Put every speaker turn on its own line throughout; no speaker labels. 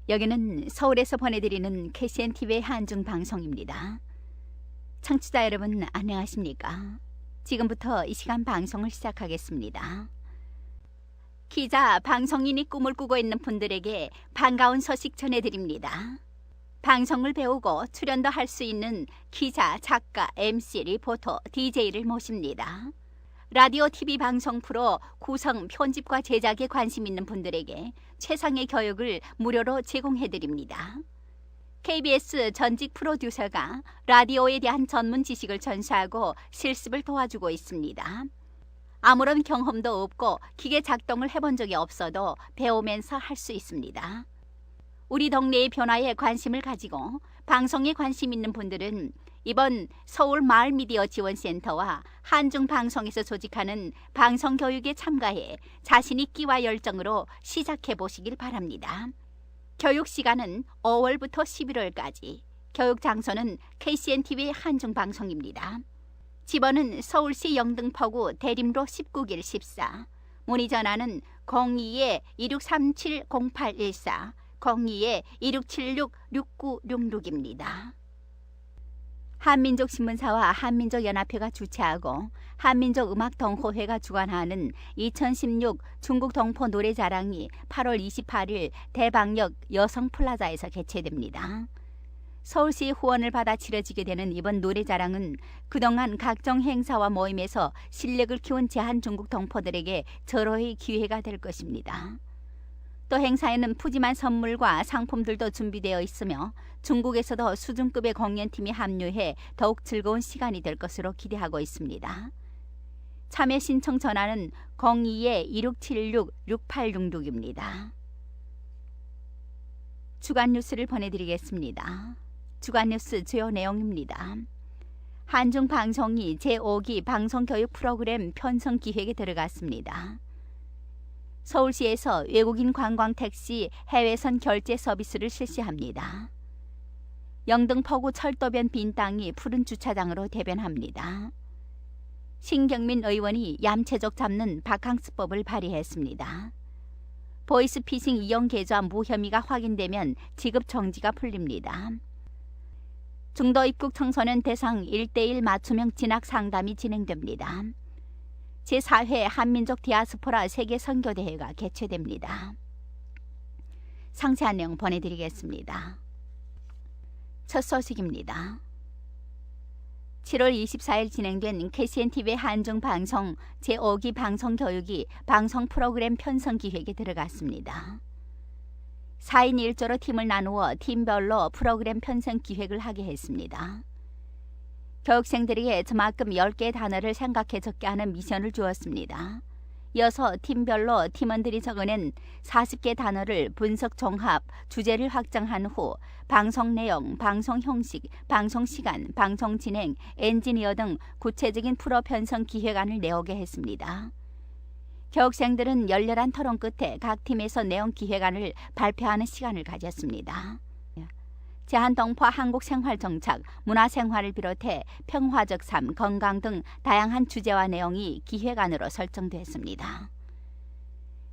여기는 서울에서 보내드리는 KCNTV의 한중 방송입니다. 청취자 여러분 안녕하십니까? 지금부터 이 시간 방송을 시작하겠습니다. 기자, 방송인이 꿈을 꾸고 있는 분들에게 반가운 소식 전해드립니다. 방송을 배우고 출연도 할 수 있는 기자, 작가, MC, 리포터, DJ를 모십니다. 라디오, TV 방송 프로 구성, 편집과 제작에 관심 있는 분들에게 최상의 교육을 무료로 제공해드립니다. KBS 전직 프로듀서가 라디오에 대한 전문 지식을 전수하고 실습을 도와주고 있습니다. 아무런 경험도 없고 기계 작동을 해본 적이 없어도 배우면서 할 수 있습니다. 우리 동네의 변화에 관심을 가지고 방송에 관심 있는 분들은 이번 서울마을미디어지원센터와 한중방송에서 조직하는 방송교육에 참가해 자신의 끼와 열정으로 시작해 보시길 바랍니다. 교육 시간은 5월부터 11월까지, 교육 장소는 KCNTV 한중방송입니다. 집원은 서울시 영등포구 대림로 19길 14, 문의 전화는 02-2637-0814, 02-2676-6966입니다. 한민족신문사와 한민족연합회가 주최하고 한민족음악동호회가 주관하는 2016 중국동포 노래자랑이 8월 28일 대방역 여성플라자에서 개최됩니다. 서울시 후원을 받아 치러지게 되는 이번 노래자랑은 그동안 각종 행사와 모임에서 실력을 키운 제한중국 동포들에게 절호의 기회가 될 것입니다. 또 행사에는 푸짐한 선물과 상품들도 준비되어 있으며 중국에서도 수준급의 공연팀이 합류해 더욱 즐거운 시간이 될 것으로 기대하고 있습니다. 참여 신청 전화는 02-2676-6866입니다. 주간 뉴스를 보내드리겠습니다. 주간 뉴스 주요 내용입니다. 한중 방송이 제5기 방송교육 프로그램 편성 기획에 들어갔습니다. 서울시에서 외국인 관광 택시 해외선 결제 서비스를 실시합니다. 영등포구 철도변 빈 땅이 푸른 주차장으로 대변합니다. 신경민 의원이 얌체족 잡는 바캉스법을 발의했습니다. 보이스피싱 이용 계좌 무혐의가 확인되면 지급 정지가 풀립니다. 중도 입국 청소년 대상 1:1 맞춤형 진학 상담이 진행됩니다. 제4회 한민족 디아스포라 세계 선교대회가 개최됩니다. 상세한 내용 보내드리겠습니다. 첫 소식입니다. 7월 24일 진행된 KCNTV 한중방송 제5기 방송교육이 방송 프로그램 편성 기획에 들어갔습니다. 4인 1조로 팀을 나누어 팀별로 프로그램 편성 기획을 하게 했습니다. 교육생들에게 저만큼 10개의 단어를 생각해 적게 하는 미션을 주었습니다. 이어서 팀별로 팀원들이 적어낸 40개 단어를 분석 종합, 주제를 확정한 후 방송 내용, 방송 형식, 방송 시간, 방송 진행, 엔지니어 등 구체적인 프로 편성 기획안을 내오게 했습니다. 교육생들은 열렬한 토론 끝에 각 팀에서 내용 기획안을 발표하는 시간을 가졌습니다. 제한동포 한국생활정착, 문화생활을 비롯해 평화적 삶, 건강 등 다양한 주제와 내용이 기획안으로 설정됐습니다.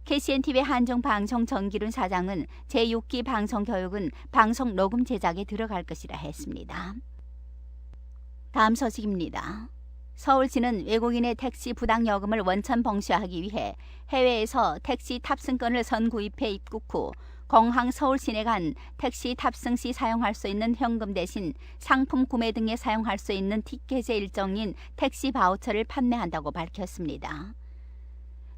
KCNTV 한중방송 정기룬 사장은 제6기 방송교육은 방송 녹음 제작에 들어갈 것이라 했습니다. 다음 소식입니다. 서울시는 외국인의 택시 부당요금을 원천 봉쇄하기 위해 해외에서 택시 탑승권을 선구입해 입국 후 공항 서울 시내 간 택시 탑승 시 사용할 수 있는 현금 대신 상품 구매 등에 사용할 수 있는 티켓의 일종인 택시 바우처를 판매한다고 밝혔습니다.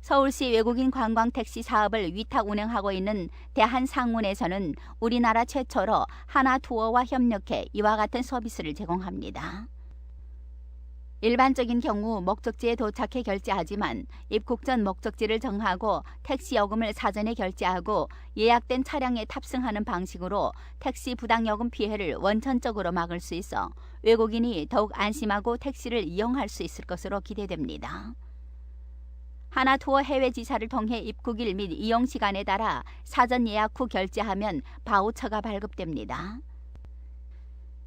서울시 외국인 관광 택시 사업을 위탁 운영하고 있는 대한상운에서는 우리나라 최초로 하나투어와 협력해 이와 같은 서비스를 제공합니다. 일반적인 경우 목적지에 도착해 결제하지만 입국 전 목적지를 정하고 택시 요금을 사전에 결제하고 예약된 차량에 탑승하는 방식으로 택시 부당요금 피해를 원천적으로 막을 수 있어 외국인이 더욱 안심하고 택시를 이용할 수 있을 것으로 기대됩니다. 하나투어 해외 지사를 통해 입국일 및 이용 시간에 따라 사전 예약 후 결제하면 바우처가 발급됩니다.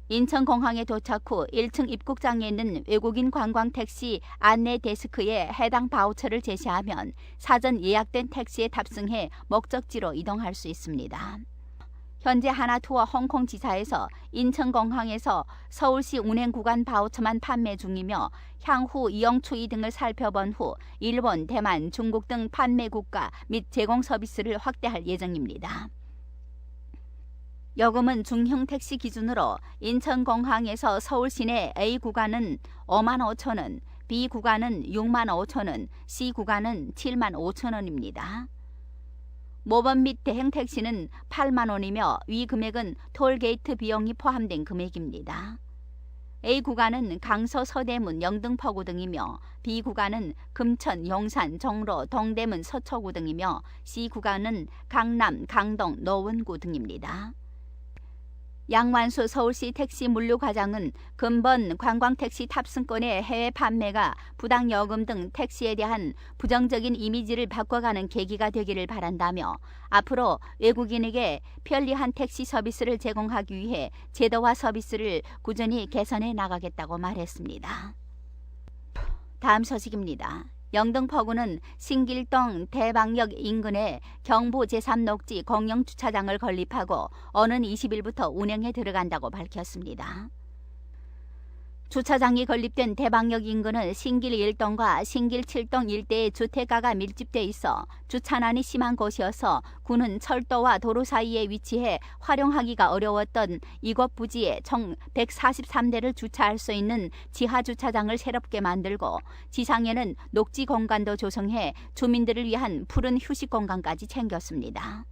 인천공항에 도착 후 1층 입국장에 있는 외국인 관광 택시 안내 데스크에 해당 바우처를 제시하면 사전 예약된 택시에 탑승해 목적지로 이동할 수 있습니다. 현재 하나투어 홍콩지사에서 인천공항에서 서울시 운행구간 바우처만 판매 중이며 향후 이용 추이 등을 살펴본 후 일본, 대만, 중국 등 판매 국가 및 제공 서비스를 확대할 예정입니다. 요금은 중형 택시 기준으로 인천공항에서 서울 시내 A 구간은 5만 5천 원, B 구간은 6만 5천 원, C 구간은 7만 5천 원입니다. 모범 및 대행 택시는 8만 원이며 위 금액은 톨게이트 비용이 포함된 금액입니다. A 구간은 강서, 서대문, 영등포구 등이며 B 구간은 금천, 용산, 종로, 동대문, 서초구 등이며 C 구간은 강남, 강동, 노원구 등입니다. 양완수 서울시 택시 물류과장은 근본 관광택시 탑승권의 해외 판매가 부당요금 등 택시에 대한 부정적인 이미지를 바꿔가는 계기가 되기를 바란다며 앞으로 외국인에게 편리한 택시 서비스를 제공하기 위해 제도와 서비스를 꾸준히 개선해 나가겠다고 말했습니다. 다음 소식입니다. 영등포구는 신길동 대방역 인근에 경부 제3녹지 공영주차장을 건립하고 오는 20일부터 운영에 들어간다고 밝혔습니다. 주차장이 건립된 대방역 인근은 신길 1동과 신길 7동 일대에 주택가가 밀집돼 있어 주차난이 심한 곳이어서 구는 철도와 도로 사이에 위치해 활용하기가 어려웠던 이곳 부지에 총 143대를 주차할 수 있는 지하 주차장을 새롭게 만들고 지상에는 녹지 공간도 조성해 주민들을 위한 푸른 휴식 공간까지 챙겼습니다.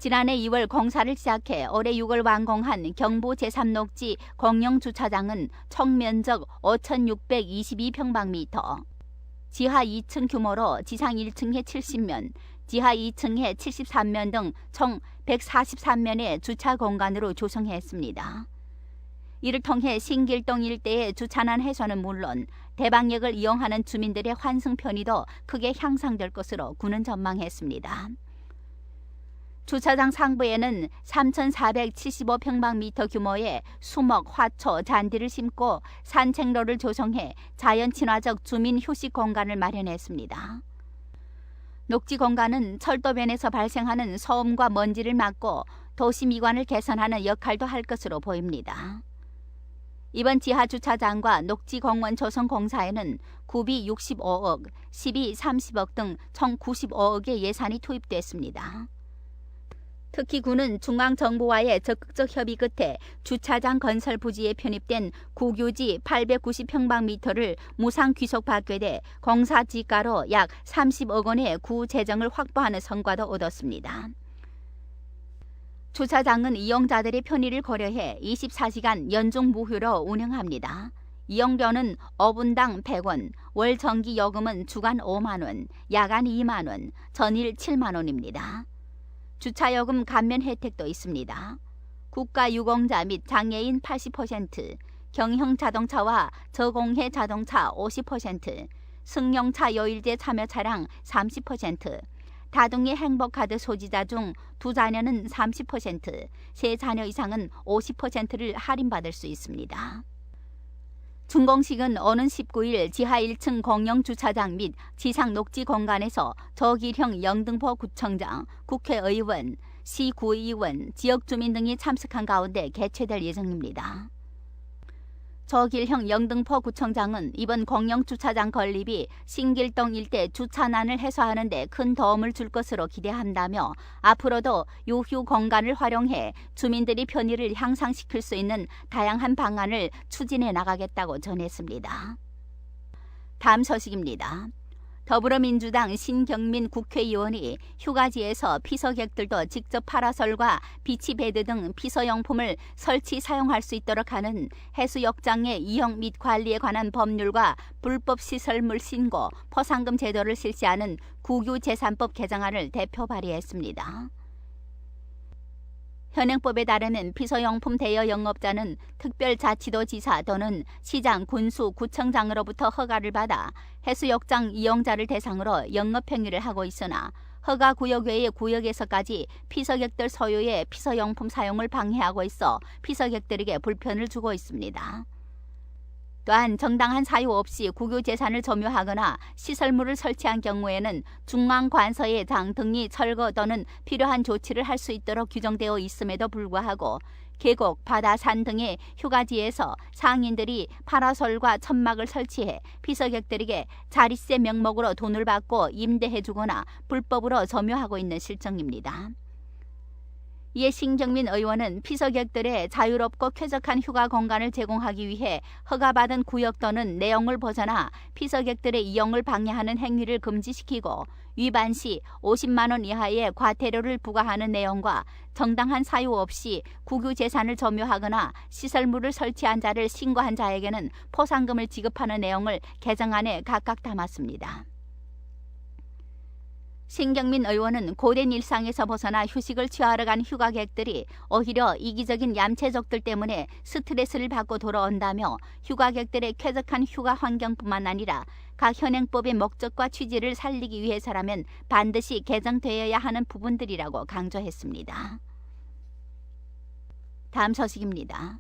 지난해 2월 공사를 시작해 올해 6월 완공한 경부 제3녹지 공영주차장은 총 면적 5,622평방미터, 지하 2층 규모로 지상 1층에 70면, 지하 2층에 73면 등 총 143면의 주차 공간으로 조성했습니다. 이를 통해 신길동 일대의 주차난 해소는 물론 대방역을 이용하는 주민들의 환승 편의도 크게 향상될 것으로 구는 전망했습니다. 주차장 상부에는 3,475평방미터 규모의 수목, 화초, 잔디를 심고 산책로를 조성해 자연 친화적 주민 휴식 공간을 마련했습니다. 녹지 공간은 철도변에서 발생하는 소음과 먼지를 막고 도시 미관을 개선하는 역할도 할 것으로 보입니다. 이번 지하 주차장과 녹지 공원 조성 공사에는 구비 65억, 시비 30억 등 총 95억의 예산이 투입됐습니다. 특히 구는 중앙정부와의 적극적 협의 끝에 주차장 건설 부지에 편입된 국유지 890평방미터를 무상 귀속받게 돼 공사 지가로 약 30억 원의 구 재정을 확보하는 성과도 얻었습니다. 주차장은 이용자들의 편의를 고려해 24시간 연중 무휴로 운영합니다. 이용료는 5분당 100원, 월 전기 요금은 주간 5만 원, 야간 2만 원, 전일 7만 원입니다. 주차요금 감면 혜택도 있습니다. 국가유공자 및 장애인 80%, 경형 자동차와 저공해 자동차 50%, 승용차 요일제 참여 차량 30%, 다둥이 행복카드 소지자 중 2자녀는 30%, 3자녀 이상은 50%를 할인받을 수 있습니다. 준공식은 오는 19일 지하 1층 공영주차장 및 지상 녹지 공간에서 조기령 영등포구청장, 국회의원, 시구의원, 지역주민 등이 참석한 가운데 개최될 예정입니다. 조길형 영등포구청장은 이번 공영주차장 건립이 신길동 일대 주차난을 해소하는 데 큰 도움을 줄 것으로 기대한다며 앞으로도 유휴 공간을 활용해 주민들이 편의를 향상시킬 수 있는 다양한 방안을 추진해 나가겠다고 전했습니다. 다음 소식입니다. 더불어민주당 신경민 국회의원이 휴가지에서 피서객들도 직접 파라솔과 비치베드 등 피서용품을 설치 사용할 수 있도록 하는 해수욕장의 이용 및 관리에 관한 법률과 불법시설물 신고, 포상금 제도를 실시하는 국유 제3법 개정안을 대표 발의했습니다. 현행법에 따르면 피서용품 대여 영업자는 특별자치도지사 또는 시장, 군수, 구청장으로부터 허가를 받아 해수욕장 이용자를 대상으로 영업행위를 하고 있으나 허가구역 외의 구역에서까지 피서객들 소유의 피서용품 사용을 방해하고 있어 피서객들에게 불편을 주고 있습니다. 또한 정당한 사유 없이 국유재산을 점유하거나 시설물을 설치한 경우에는 중앙관서의 장 등이 철거 또는 필요한 조치를 할 수 있도록 규정되어 있음에도 불구하고 계곡, 바다, 산 등의 휴가지에서 상인들이 파라솔과 천막을 설치해 피서객들에게 자릿세 명목으로 돈을 받고 임대해주거나 불법으로 점유하고 있는 실정입니다. 이에 신경민 의원은 피서객들의 자유롭고 쾌적한 휴가 공간을 제공하기 위해 허가받은 구역 또는 내용을 벗어나 피서객들의 이용을 방해하는 행위를 금지시키고 위반 시 50만 원 이하의 과태료를 부과하는 내용과 정당한 사유 없이 국유재산을 점유하거나 시설물을 설치한 자를 신고한 자에게는 포상금을 지급하는 내용을 개정안에 각각 담았습니다. 신경민 의원은 고된 일상에서 벗어나 휴식을 취하러 간 휴가객들이 오히려 이기적인 얌체족들 때문에 스트레스를 받고 돌아온다며 휴가객들의 쾌적한 휴가 환경뿐만 아니라 각 현행법의 목적과 취지를 살리기 위해서라면 반드시 개정되어야 하는 부분들이라고 강조했습니다. 다음 소식입니다.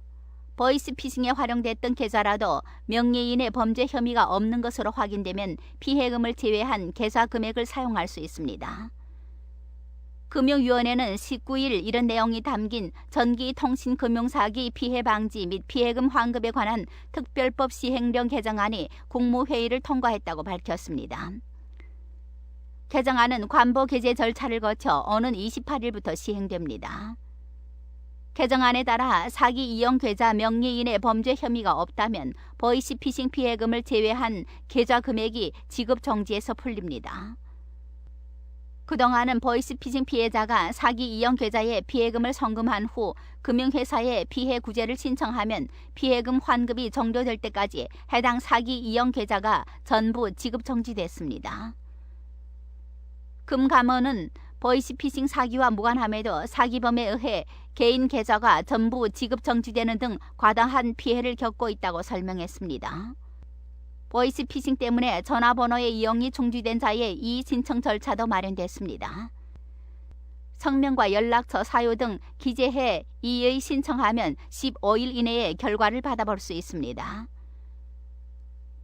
보이스피싱에 활용됐던 계좌라도 명예인의 범죄 혐의가 없는 것으로 확인되면 피해금을 제외한 계좌 금액을 사용할 수 있습니다. 금융위원회는 19일 이런 내용이 담긴 전기통신금융사기 피해 방지 및 피해금 환급에 관한 특별법 시행령 개정안이 국무회의를 통과했다고 밝혔습니다. 개정안은 관보 게재 절차를 거쳐 오는 28일부터 시행됩니다. 개정안에 따라 사기 이용 계좌 명예인의 범죄 혐의가 없다면 보이스피싱 피해금을 제외한 계좌 금액이 지급 정지에서 풀립니다. 그동안은 보이스피싱 피해자가 사기 이용 계좌에 피해금을 송금한 후 금융회사에 피해 구제를 신청하면 피해금 환급이 종료될 때까지 해당 사기 이용 계좌가 전부 지급 정지됐습니다. 금감원은 보이스피싱 사기와 무관함에도 사기범에 의해 개인 계좌가 전부 지급 정지되는 등 과다한 피해를 겪고 있다고 설명했습니다. 보이스피싱 때문에 전화번호의 이용이 중지된 자의 이의 신청 절차도 마련됐습니다. 성명과 연락처, 사유 등 기재해 이의 신청하면 15일 이내에 결과를 받아볼 수 있습니다.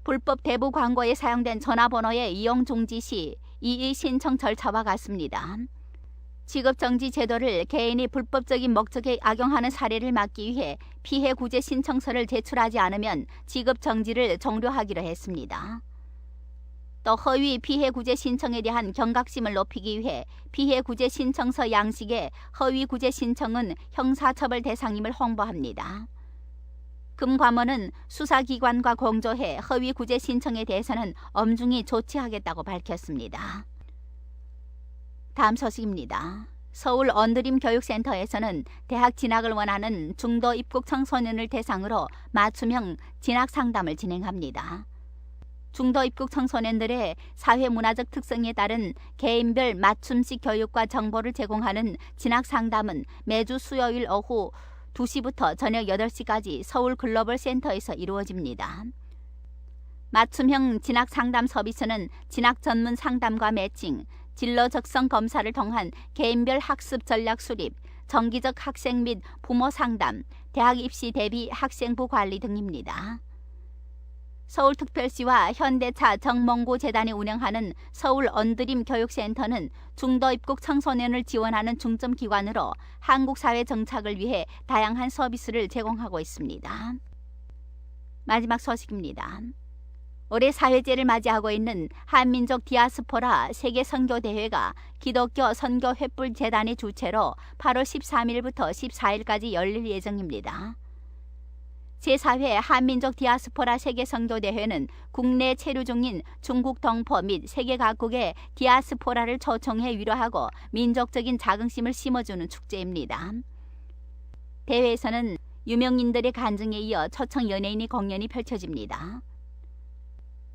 불법 대부 광고에 사용된 전화번호의 이용 중지 시 이의 신청 절차와 같습니다. 지급정지 제도를 개인이 불법적인 목적에 악용하는 사례를 막기 위해 피해 구제 신청서를 제출하지 않으면 지급정지를 종료하기로 했습니다. 또 허위 피해 구제 신청에 대한 경각심을 높이기 위해 피해 구제 신청서 양식의 허위 구제 신청은 형사처벌 대상임을 홍보합니다. 금감원은 수사기관과 공조해 허위 구제 신청에 대해서는 엄중히 조치하겠다고 밝혔습니다. 다음 소식입니다. 서울 언드림 교육센터에서는 대학 진학을 원하는 중도 입국 청소년을 대상으로 맞춤형 진학 상담을 진행합니다. 중도 입국 청소년들의 사회문화적 특성에 따른 개인별 맞춤식 교육과 정보를 제공하는 진학 상담은 매주 수요일 오후 2시부터 저녁 8시까지 서울 글로벌 센터에서 이루어집니다. 맞춤형 진학 상담 서비스는 진학 전문 상담과 매칭, 진로 적성 검사를 통한 개인별 학습 전략 수립, 정기적 학생 및 부모 상담, 대학 입시 대비 학생부 관리 등입니다. 서울특별시와 현대차 정몽구 재단이 운영하는 서울 언드림 교육센터는 중도 입국 청소년을 지원하는 중점기관으로 한국 사회 정착을 위해 다양한 서비스를 제공하고 있습니다. 마지막 소식입니다. 올해 사회제를 맞이하고 있는 한민족 디아스포라 세계선교대회가 기독교 선교횃불재단의 주최로 8월 13일부터 14일까지 열릴 예정입니다. 제4회 한민족 디아스포라 세계선교대회는 국내 체류 중인 중국 동포 및 세계 각국의 디아스포라를 초청해 위로하고 민족적인 자긍심을 심어주는 축제입니다. 대회에서는 유명인들의 간증에 이어 초청 연예인이 공연이 펼쳐집니다.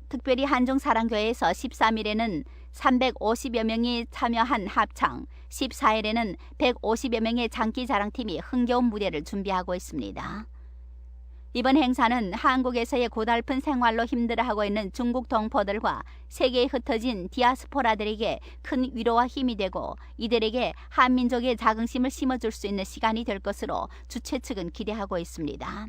특별히 한중사랑교회에서 13일에는 350여 명이 참여한 합창, 14일에는 150여 명의 장기자랑팀이 흥겨운 무대를 준비하고 있습니다. 이번 행사는 한국에서의 고달픈 생활로 힘들어하고 있는 중국 동포들과 세계에 흩어진 디아스포라들에게 큰 위로와 힘이 되고 이들에게 한민족의 자긍심을 심어줄 수 있는 시간이 될 것으로 주최 측은 기대하고 있습니다.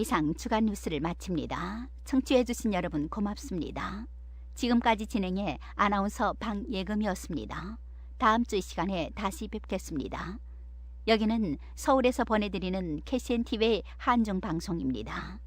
이상 주간 뉴스를 마칩니다. 청취해주신 여러분 고맙습니다. 지금까지 진행해 아나운서 방예금이었습니다. 다음 주 이 시간에 다시 뵙겠습니다. 여기는 서울에서 보내드리는 KCNTV의 한중방송입니다.